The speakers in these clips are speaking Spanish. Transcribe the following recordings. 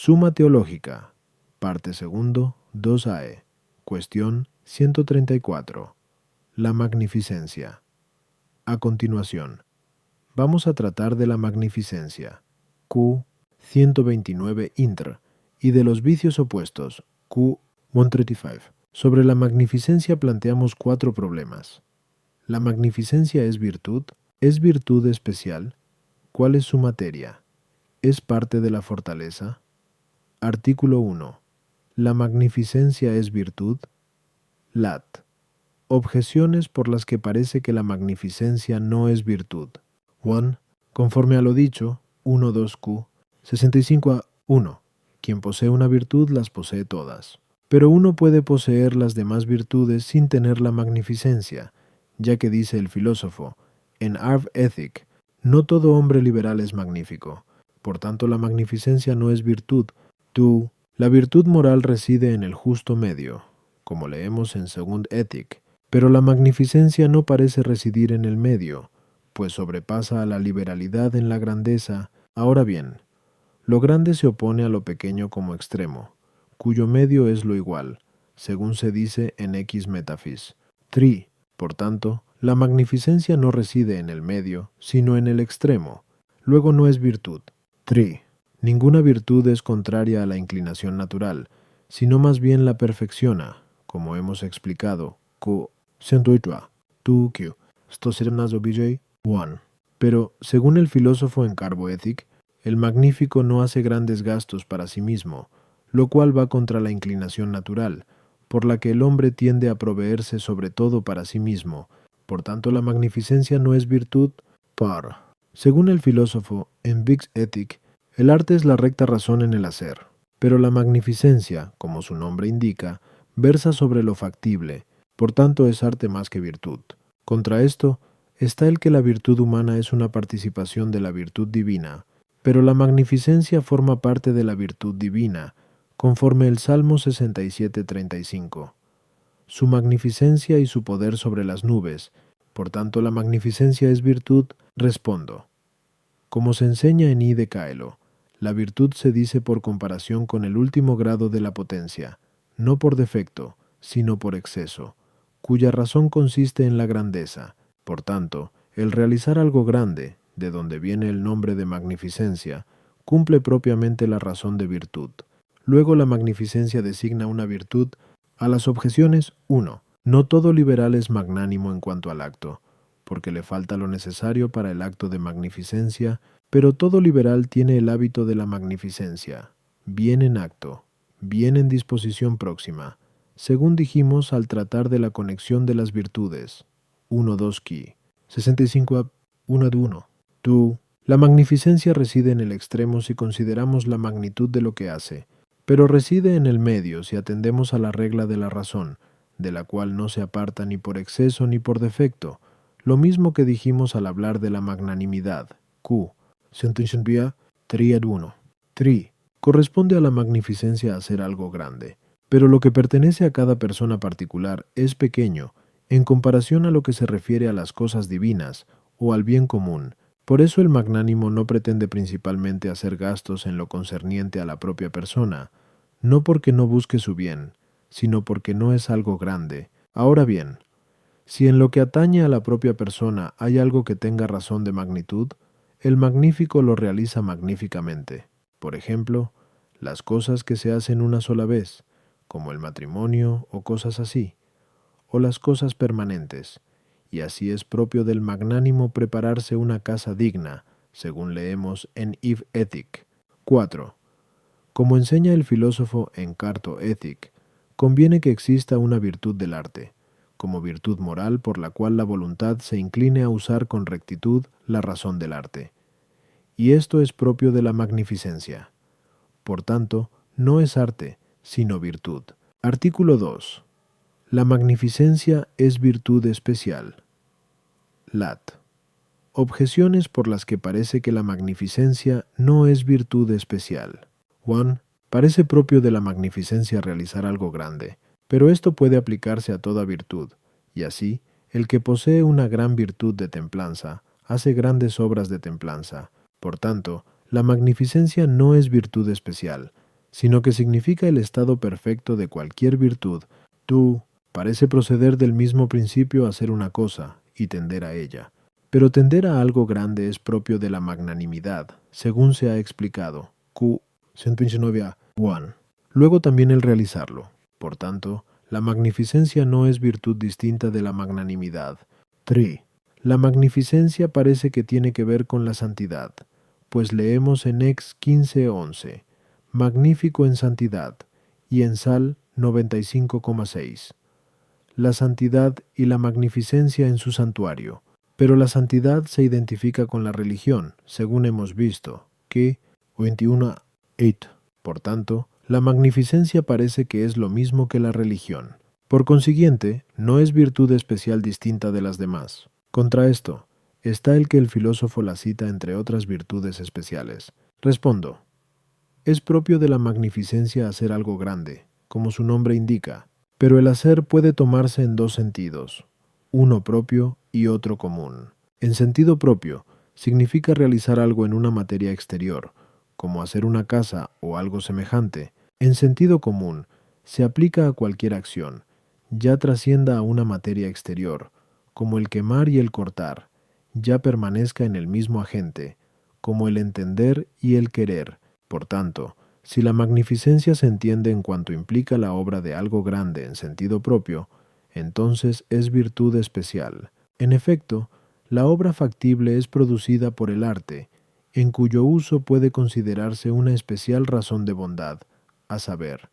Suma teológica. Parte segundo, 2AE. Cuestión 134. La magnificencia. A continuación, vamos a tratar de la magnificencia, Q 129 intr, y de los vicios opuestos, Q 135. Sobre la magnificencia planteamos 4 problemas. ¿La magnificencia es virtud? ¿Es virtud especial? ¿Cuál es su materia? ¿Es parte de la fortaleza? Artículo 1. ¿La magnificencia es virtud? Lat. Objeciones por las que parece que la magnificencia no es virtud. 1. Conforme a lo dicho, 1.2q, 65a1. Quien posee una virtud las posee todas. Pero uno puede poseer las demás virtudes sin tener la magnificencia, ya que dice el filósofo, en Arv Ethic, no todo hombre liberal es magnífico. Por tanto, la magnificencia no es virtud. La virtud moral reside en el justo medio, como leemos en Second Ethic, pero la magnificencia no parece residir en el medio, pues sobrepasa a la liberalidad en la grandeza. Ahora bien, lo grande se opone a lo pequeño como extremo, cuyo medio es lo igual, según se dice en X Metaphys. 3. Por tanto, la magnificencia no reside en el medio, sino en el extremo. Luego no es virtud. 3. Ninguna virtud es contraria a la inclinación natural, sino más bien la perfecciona, como hemos explicado. Q 108a, 2Q, 1. Pero, según el filósofo en Carbo Ethic, el magnífico no hace grandes gastos para sí mismo, lo cual va contra la inclinación natural, por la que el hombre tiende a proveerse sobre todo para sí mismo. Por tanto, la magnificencia no es virtud par. Según el filósofo en Vix Ethic, el arte es la recta razón en el hacer, pero la magnificencia, como su nombre indica, versa sobre lo factible, por tanto es arte más que virtud. Contra esto está el que la virtud humana es una participación de la virtud divina, pero la magnificencia forma parte de la virtud divina, conforme el Salmo 67:35. Su magnificencia y su poder sobre las nubes, por tanto la magnificencia es virtud, respondo. Como se enseña en I de Caelo, la virtud se dice por comparación con el último grado de la potencia, no por defecto, sino por exceso, cuya razón consiste en la grandeza. Por tanto, el realizar algo grande, de donde viene el nombre de magnificencia, cumple propiamente la razón de virtud. Luego la magnificencia designa una virtud. A las objeciones, 1. No todo liberal es magnánimo en cuanto al acto, porque le falta lo necesario para el acto de magnificencia, pero todo liberal tiene el hábito de la magnificencia, bien en acto, bien en disposición próxima, según dijimos al tratar de la conexión de las virtudes. 1.2 Ki, 65a1.1. La magnificencia reside en el extremo si consideramos la magnitud de lo que hace, pero reside en el medio si atendemos a la regla de la razón, de la cual no se aparta ni por exceso ni por defecto, lo mismo que dijimos al hablar de la magnanimidad. Q. 1. 3. Corresponde a la magnificencia hacer algo grande, pero lo que pertenece a cada persona particular es pequeño en comparación a lo que se refiere a las cosas divinas o al bien común. Por eso el magnánimo no pretende principalmente hacer gastos en lo concerniente a la propia persona, no porque no busque su bien, sino porque no es algo grande. Ahora bien, si en lo que atañe a la propia persona hay algo que tenga razón de magnitud, el magnífico lo realiza magníficamente. Por ejemplo, las cosas que se hacen una sola vez, como el matrimonio o cosas así, o las cosas permanentes, y así es propio del magnánimo prepararse una casa digna, según leemos en Eve Ethic. 4. Como enseña el filósofo en Carto Ethic, conviene que exista una virtud del arte, como virtud moral por la cual la voluntad se incline a usar con rectitud la razón del arte. Y esto es propio de la magnificencia. Por tanto, no es arte, sino virtud. Artículo 2. La magnificencia es virtud especial. Lat. Objeciones por las que parece que la magnificencia no es virtud especial. 1. Parece propio de la magnificencia realizar algo grande, pero esto puede aplicarse a toda virtud, y así, el que posee una gran virtud de templanza, hace grandes obras de templanza. Por tanto, la magnificencia no es virtud especial, sino que significa el estado perfecto de cualquier virtud. Tú parece proceder del mismo principio a hacer una cosa y tender a ella. Pero tender a algo grande es propio de la magnanimidad, según se ha explicado. Q 129a 1. Luego también el realizarlo. Por tanto, la magnificencia no es virtud distinta de la magnanimidad. 3. La magnificencia parece que tiene que ver con la santidad, pues leemos en Ex 15:11, magnífico en santidad, y en Sal 95,6. La santidad y la magnificencia en su santuario. Pero la santidad se identifica con la religión, según hemos visto, que 21:8. Por tanto, la magnificencia parece que es lo mismo que la religión. Por consiguiente, no es virtud especial distinta de las demás. Contra esto, está el que el filósofo la cita entre otras virtudes especiales. Respondo, es propio de la magnificencia hacer algo grande, como su nombre indica, pero el hacer puede tomarse en dos sentidos, uno propio y otro común. En sentido propio, significa realizar algo en una materia exterior, como hacer una casa o algo semejante. En sentido común, se aplica a cualquier acción, ya trascienda a una materia exterior, como el quemar y el cortar, ya permanezca en el mismo agente, como el entender y el querer. Por tanto, si la magnificencia se entiende en cuanto implica la obra de algo grande en sentido propio, entonces es virtud especial. En efecto, la obra factible es producida por el arte, en cuyo uso puede considerarse una especial razón de bondad, a saber,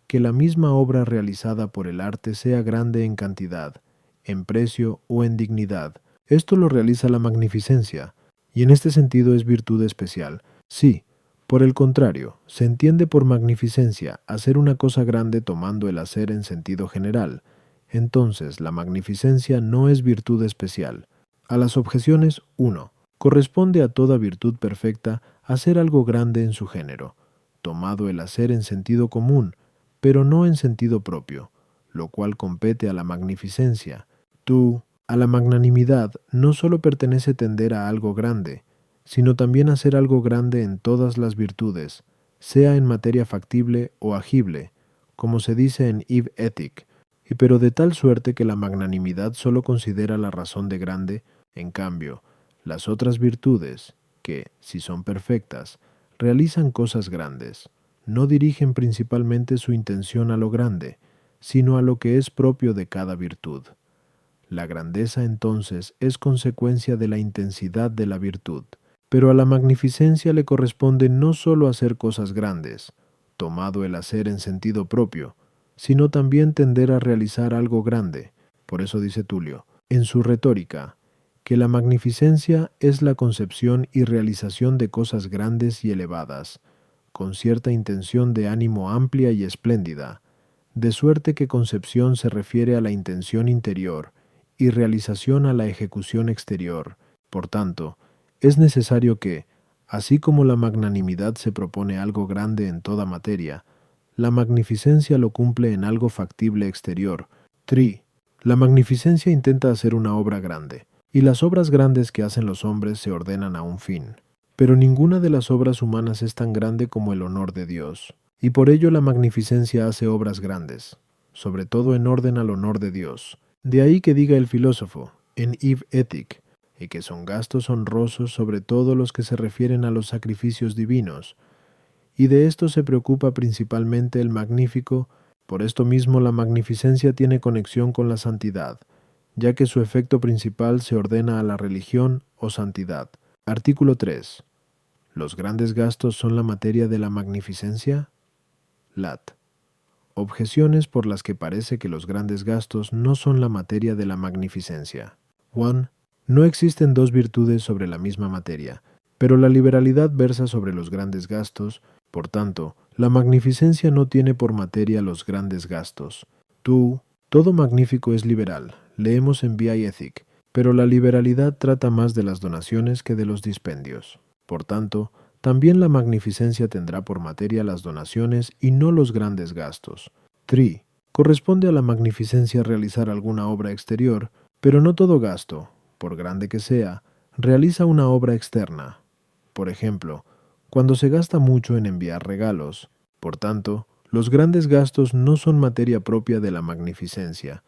que la misma obra realizada por el arte sea grande en cantidad, en precio o en dignidad. Esto lo realiza la magnificencia, y en este sentido es virtud especial. Sí, por el contrario, se entiende por magnificencia hacer una cosa grande tomando el hacer en sentido general. Entonces, la magnificencia no es virtud especial. A las objeciones 1. Corresponde a toda virtud perfecta hacer algo grande en su género, tomado el hacer en sentido común, pero no en sentido propio, lo cual compete a la magnificencia. A la magnanimidad no solo pertenece tender a algo grande, sino también hacer algo grande en todas las virtudes, sea en materia factible o agible, como se dice en Eve Ethic, y pero de tal suerte que la magnanimidad solo considera la razón de grande. En cambio, las otras virtudes, que, si son perfectas, realizan cosas grandes, no dirigen principalmente su intención a lo grande, sino a lo que es propio de cada virtud. La grandeza entonces es consecuencia de la intensidad de la virtud, pero a la magnificencia le corresponde no sólo hacer cosas grandes, tomado el hacer en sentido propio, sino también tender a realizar algo grande. Por eso dice Tulio, en su retórica, que la magnificencia es la concepción y realización de cosas grandes y elevadas, con cierta intención de ánimo amplia y espléndida, de suerte que concepción se refiere a la intención interior y realización a la ejecución exterior. Por tanto, es necesario que, así como la magnanimidad se propone algo grande en toda materia, la magnificencia lo cumple en algo factible exterior. La magnificencia intenta hacer una obra grande, y las obras grandes que hacen los hombres se ordenan a un fin. Pero ninguna de las obras humanas es tan grande como el honor de Dios, y por ello la magnificencia hace obras grandes, sobre todo en orden al honor de Dios. De ahí que diga el filósofo, en Eve Ethic, y que son gastos honrosos sobre todo los que se refieren a los sacrificios divinos, y de esto se preocupa principalmente el magnífico. Por esto mismo la magnificencia tiene conexión con la santidad, ya que su efecto principal se ordena a la religión o santidad. Artículo 3. ¿Los grandes gastos son la materia de la magnificencia? Lat. Objeciones por las que parece que los grandes gastos no son la materia de la magnificencia. 1. No existen dos virtudes sobre la misma materia, pero la liberalidad versa sobre los grandes gastos. Por tanto, la magnificencia no tiene por materia los grandes gastos. Todo magnífico es liberal, leemos en VI Ethic, pero la liberalidad trata más de las donaciones que de los dispendios. Por tanto, también la magnificencia tendrá por materia las donaciones y no los grandes gastos. Corresponde a la magnificencia realizar alguna obra exterior, pero no todo gasto, por grande que sea, realiza una obra externa. Por ejemplo, cuando se gasta mucho en enviar regalos, Por tanto, los grandes gastos no son materia propia de la magnificencia.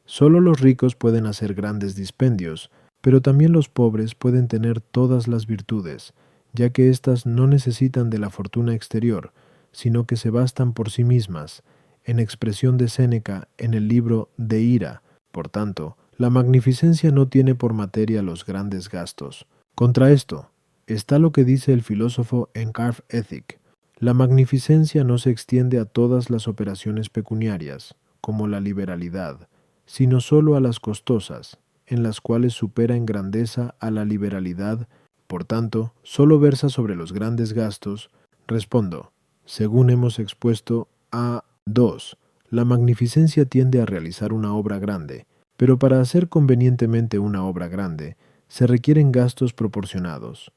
Solo los ricos pueden hacer grandes dispendios, pero también los pobres pueden tener todas las virtudes, ya que éstas no necesitan de la fortuna exterior, sino que se bastan por sí mismas, en expresión de Séneca en el libro De Ira. Por tanto, la magnificencia no tiene por materia los grandes gastos. Contra esto, está lo que dice el filósofo en Carve Ethic. La magnificencia no se extiende a todas las operaciones pecuniarias, como la liberalidad, sino sólo a las costosas, en las cuales supera en grandeza a la liberalidad. Por tanto, sólo versa sobre los grandes gastos. Respondo, según hemos expuesto a 2. La magnificencia tiende a realizar una obra grande, pero para hacer convenientemente una obra grande, se requieren gastos proporcionados,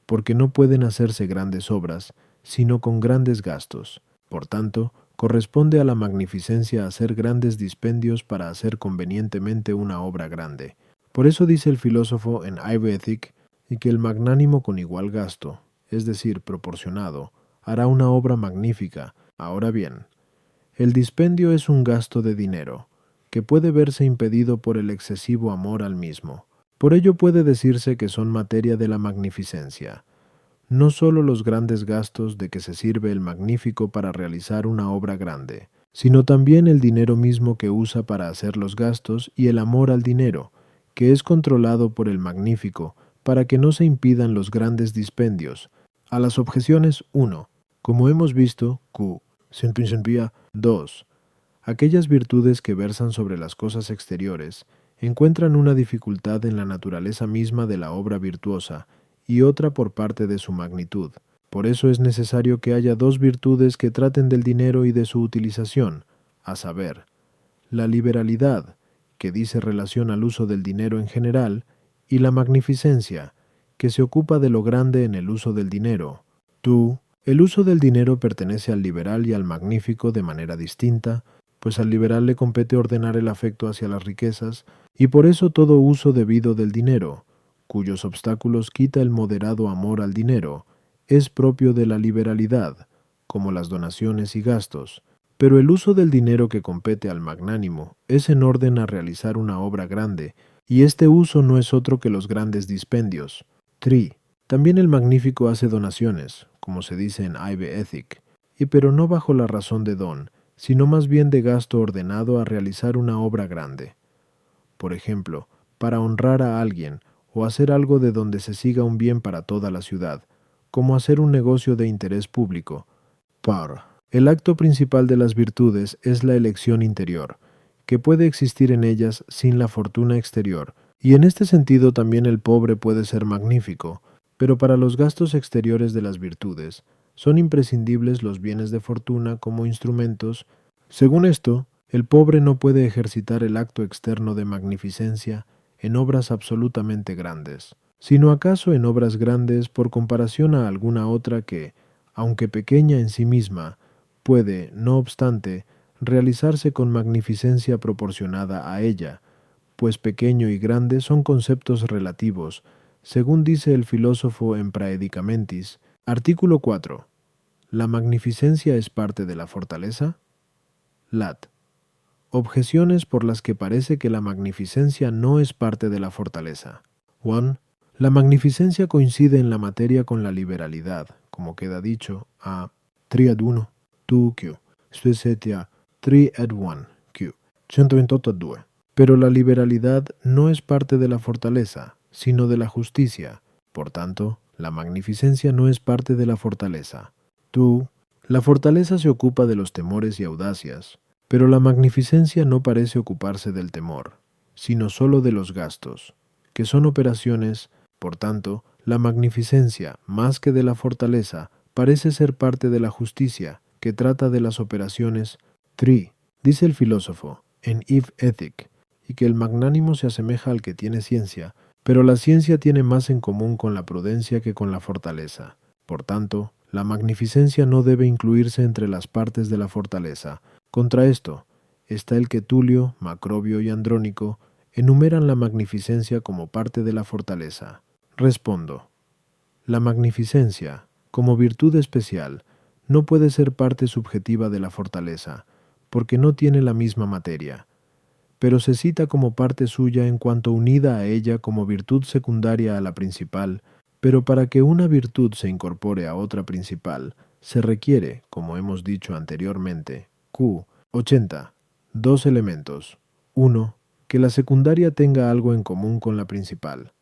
porque no pueden hacerse grandes obras, sino con grandes gastos. Por tanto, corresponde a la magnificencia hacer grandes dispendios para hacer convenientemente una obra grande. Por eso dice el filósofo en Ive Ethic, y que el magnánimo con igual gasto, es decir, proporcionado, hará una obra magnífica. Ahora bien, el dispendio es un gasto de dinero, que puede verse impedido por el excesivo amor al mismo. Por ello puede decirse que son materia de la magnificencia. No sólo los grandes gastos de que se sirve el magnífico para realizar una obra grande, sino también el dinero mismo que usa para hacer los gastos y el amor al dinero, que es controlado por el magnífico para que no se impidan los grandes dispendios. A las objeciones 1. Como hemos visto, Q. 2. Aquellas virtudes que versan sobre las cosas exteriores encuentran una dificultad en la naturaleza misma de la obra virtuosa y otra por parte de su magnitud. Por eso es necesario que haya dos virtudes que traten del dinero y de su utilización, a saber, la liberalidad, que dice relación al uso del dinero en general, y la magnificencia, que se ocupa de lo grande en el uso del dinero. El uso del dinero pertenece al liberal y al magnífico de manera distinta, pues al liberal le compete ordenar el afecto hacia las riquezas, y por eso todo uso debido del dinero, cuyos obstáculos quita el moderado amor al dinero, es propio de la liberalidad, como las donaciones y gastos, pero el uso del dinero que compete al magnánimo es en orden a realizar una obra grande, y este uso no es otro que los grandes dispendios. También el magnífico hace donaciones, como se dice en Ive Ethic, pero no bajo la razón de don, sino más bien de gasto ordenado a realizar una obra grande. Por ejemplo, para honrar a alguien, o hacer algo de donde se siga un bien para toda la ciudad, como hacer un negocio de interés público. El acto principal de las virtudes es la elección interior, que puede existir en ellas sin la fortuna exterior, y en este sentido también el pobre puede ser magnífico, pero para los gastos exteriores de las virtudes, son imprescindibles los bienes de fortuna como instrumentos. Según esto, el pobre no puede ejercitar el acto externo de magnificencia en obras absolutamente grandes, sino acaso en obras grandes por comparación a alguna otra que, aunque pequeña en sí misma, puede, no obstante, realizarse con magnificencia proporcionada a ella, pues pequeño y grande son conceptos relativos, según dice el filósofo en Praedicamentis, artículo 4. ¿La magnificencia es parte de la fortaleza? Lat. Objeciones por las que parece que la magnificencia no es parte de la fortaleza. 1. La magnificencia coincide en la materia con la liberalidad, como queda dicho a 3 ad 1, 2 Q, Stusetia 3 ad 1 Q, 128 ad 2. Pero la liberalidad no es parte de la fortaleza, sino de la justicia. Por tanto, la magnificencia no es parte de la fortaleza. La fortaleza se ocupa de los temores y audacias, pero la magnificencia no parece ocuparse del temor, sino sólo de los gastos, que son operaciones. Por tanto, la magnificencia, más que de la fortaleza, parece ser parte de la justicia, que trata de las operaciones. Dice el filósofo en Ive Ethic, y que el magnánimo se asemeja al que tiene ciencia, pero la ciencia tiene más en común con la prudencia que con la fortaleza. Por tanto, la magnificencia no debe incluirse entre las partes de la fortaleza. Contra esto, está el que Tulio, Macrobio y Andrónico enumeran la magnificencia como parte de la fortaleza. Respondo. La magnificencia, como virtud especial, no puede ser parte subjetiva de la fortaleza, porque no tiene la misma materia, pero se cita como parte suya en cuanto unida a ella como virtud secundaria a la principal, pero para que una virtud se incorpore a otra principal, se requiere, como hemos dicho anteriormente, Q. 80. Dos elementos. Uno, que la secundaria tenga algo en común con la principal.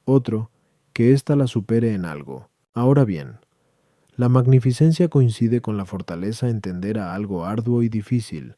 Otro, que ésta la supere en algo. Ahora bien, la magnificencia coincide con la fortaleza en tender a algo arduo y difícil,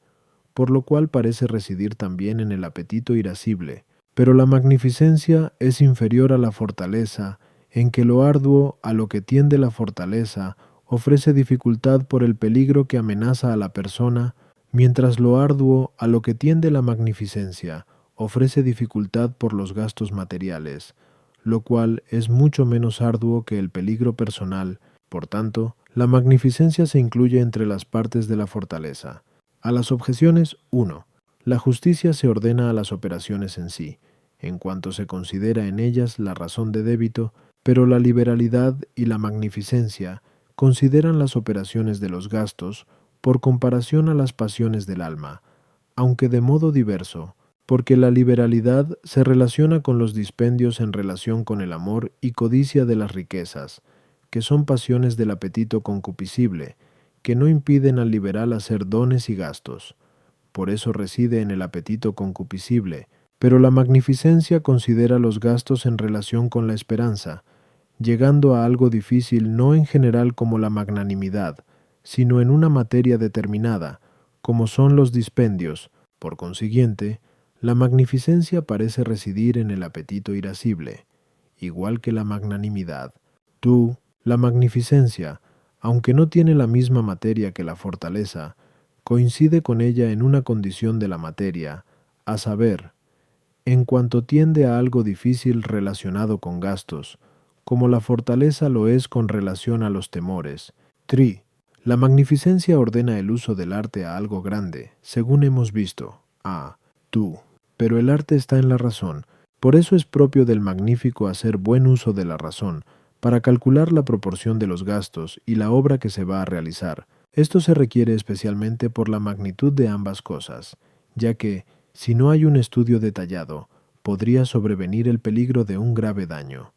por lo cual parece residir también en el apetito irascible, pero la magnificencia es inferior a la fortaleza en que lo arduo a lo que tiende la fortaleza ofrece dificultad por el peligro que amenaza a la persona, mientras lo arduo a lo que tiende la magnificencia ofrece dificultad por los gastos materiales, lo cual es mucho menos arduo que el peligro personal. Por tanto, la magnificencia se incluye entre las partes de la fortaleza. A las objeciones, 1. La justicia se ordena a las operaciones en sí, en cuanto se considera en ellas la razón de débito, pero la liberalidad y la magnificencia consideran las operaciones de los gastos por comparación a las pasiones del alma, aunque de modo diverso, porque la liberalidad se relaciona con los dispendios en relación con el amor y codicia de las riquezas, que son pasiones del apetito concupiscible, que no impiden al liberal hacer dones y gastos. Por eso reside en el apetito concupiscible, pero la magnificencia considera los gastos en relación con la esperanza, llegando a algo difícil no en general como la magnanimidad, sino en una materia determinada, como son los dispendios. Por consiguiente, la magnificencia parece residir en el apetito irascible, igual que la magnanimidad. Tú, la magnificencia, aunque no tiene la misma materia que la fortaleza, coincide con ella en una condición de la materia, a saber, en cuanto tiende a algo difícil relacionado con gastos, como la fortaleza lo es con relación a los temores. Tri. La magnificencia ordena el uso del arte a algo grande, según hemos visto. Tú. Pero el arte está en la razón, por eso es propio del magnífico hacer buen uso de la razón, para calcular la proporción de los gastos y la obra que se va a realizar. Esto se requiere especialmente por la magnitud de ambas cosas, ya que, si no hay un estudio detallado, podría sobrevenir el peligro de un grave daño.